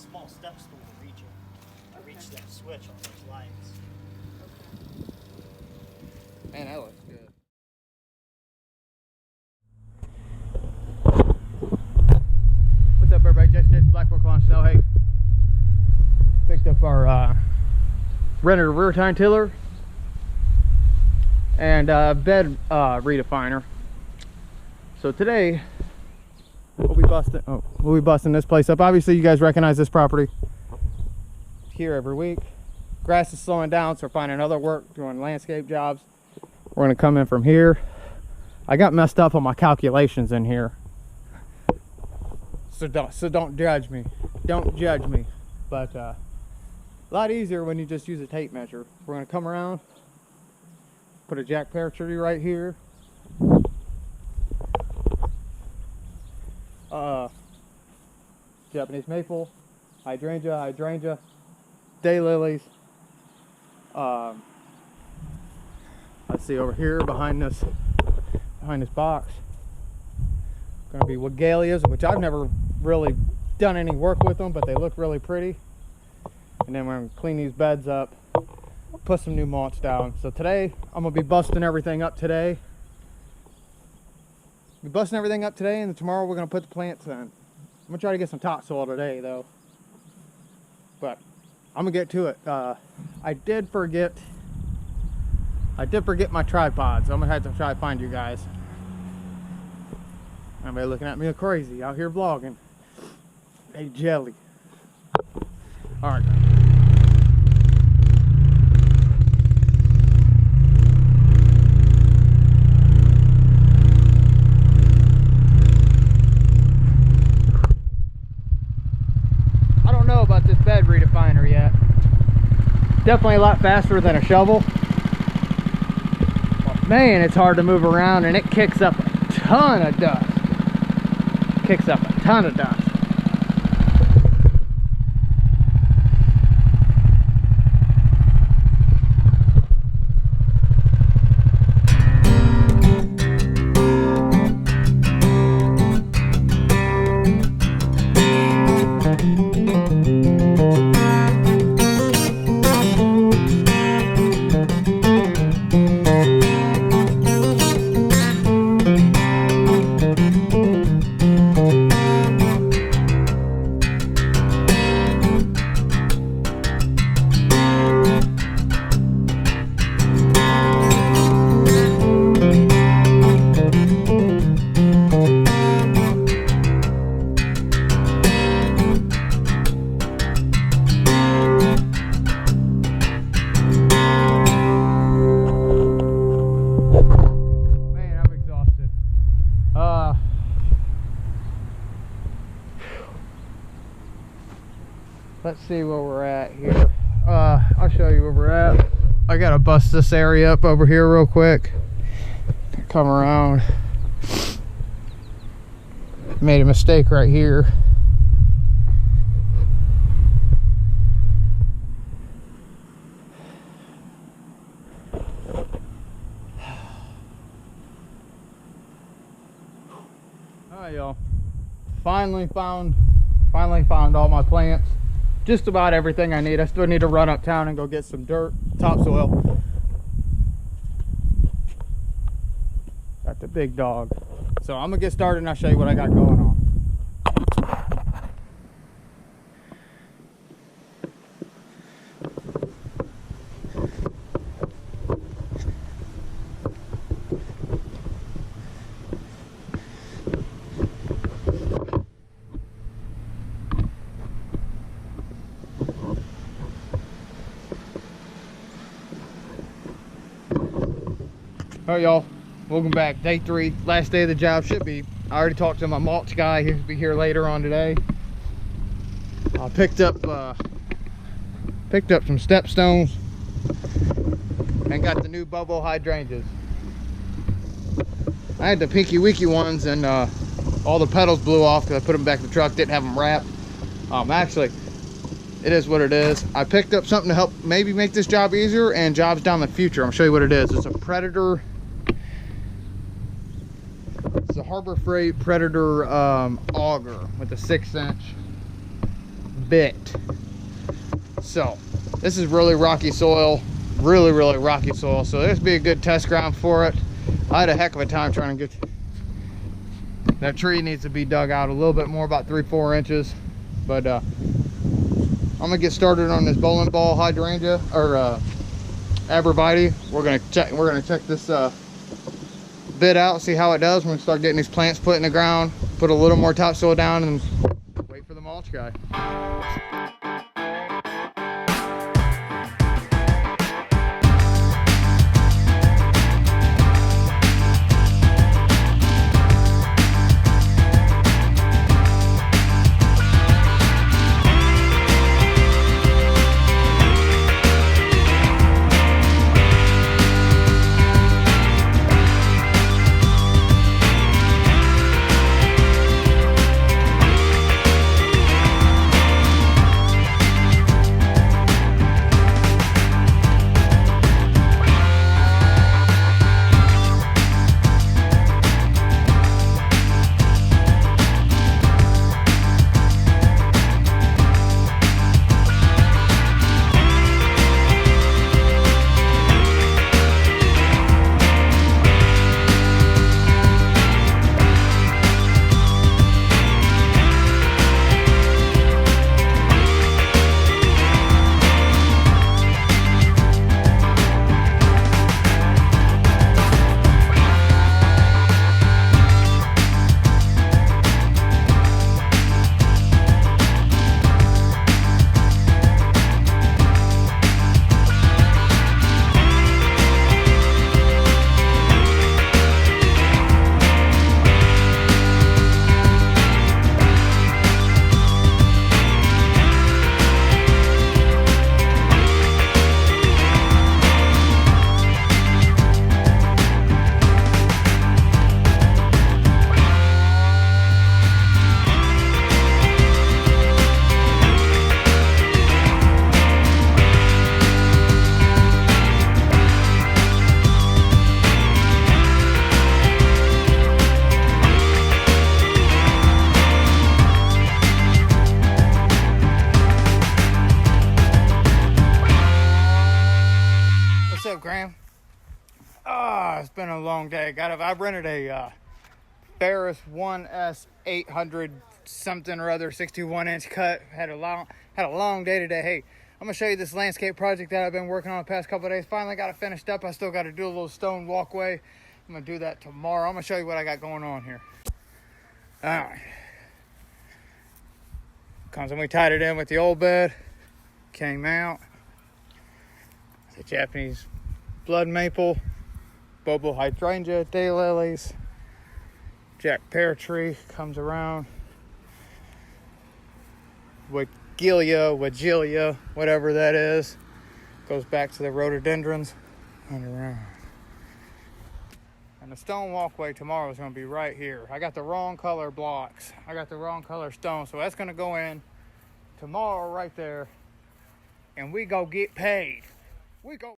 small step stool to reach it. I reached that switch on those lights. Man, that looks good. What's up, everybody? Jason, Blackboard on Snow. Hey, picked up our rented rear tine tiller and bed redefiner. So today we'll be busting this place up. Obviously, you guys recognize this property here every week. Grass is slowing down, so we're finding other work, doing landscape jobs. We're gonna come in from here. I got messed up on my calculations in here, so don't judge me. Don't judge me. But a lot easier when you just use a tape measure. We're gonna come around, put a jack pear tree right here. Japanese maple, hydrangea, daylilies. Let's see, over here behind this box, gonna be Wigalias, which I've never really done any work with them, but they look really pretty. And then we're gonna clean these beds up, put some new mulch down. So today I'm gonna be busting everything up today. And then tomorrow we're gonna put the plants in. I'm gonna try to get some topsoil today though, but I'm gonna get to it. I did forget my tripod, so I'm gonna have to try to find you guys. Everybody looking at me crazy out here vlogging. Hey, jelly. All right. I don't know about this bed redefiner yet. Definitely a lot faster than a shovel. But man, it's hard to move around, and it kicks up a ton of dust. Let's see where we're at here. I'll show you where we're at. I gotta bust this area up over here real quick. Come around. Made a mistake right here. Alright, y'all. Finally found all my plants. Just about everything I need. I still need to run uptown and go get some dirt, topsoil. Got the big dog. So I'm gonna get started and I'll show you what I got going on. All right, y'all, welcome back. Day 3, last day of the job. Should be. I already talked to my mulch guy. He'll be here later on today. I picked up some stepstones and got the new bubble hydrangeas. I had the pinky winky ones, and all the petals blew off because I put them back in the truck. Didn't have them wrapped. Actually, it is what it is. I picked up something to help maybe make this job easier and jobs down the future. I'll show you what it is. It's a Predator. It's a Harbor Freight Predator auger with a 6-inch bit. So this is really rocky soil, really rocky soil. So this would be a good test ground for it. I had a heck of a time trying to get that tree. Needs to be dug out a little bit more, about 3-4 inches. But I'm gonna get started on this bowling ball hydrangea or arborvitae. We're gonna check this bit out, see how it does. We're gonna start getting these plants put in the ground, put a little more topsoil down, and wait for the mulch guy. What's up, Graham? It's been a long day. I rented a Ferris 1S 800 something or other 61-inch cut. Had a long day today. Hey, I'm gonna show you this landscape project that I've been working on the past couple of days. Finally got it finished up. I still got to do a little stone walkway. I'm gonna do that tomorrow. I'm gonna show you what I got going on here. All right. Comes when we tied it in with the old bed. Came out. The Japanese blood maple, Bobo hydrangea, daylilies, Jack pear tree comes around, Wagelia, whatever that is, goes back to the rhododendrons and around. And the stone walkway tomorrow is going to be right here. I got the wrong color blocks. I got the wrong color stone, so that's going to go in tomorrow right there, and we go get paid. We go.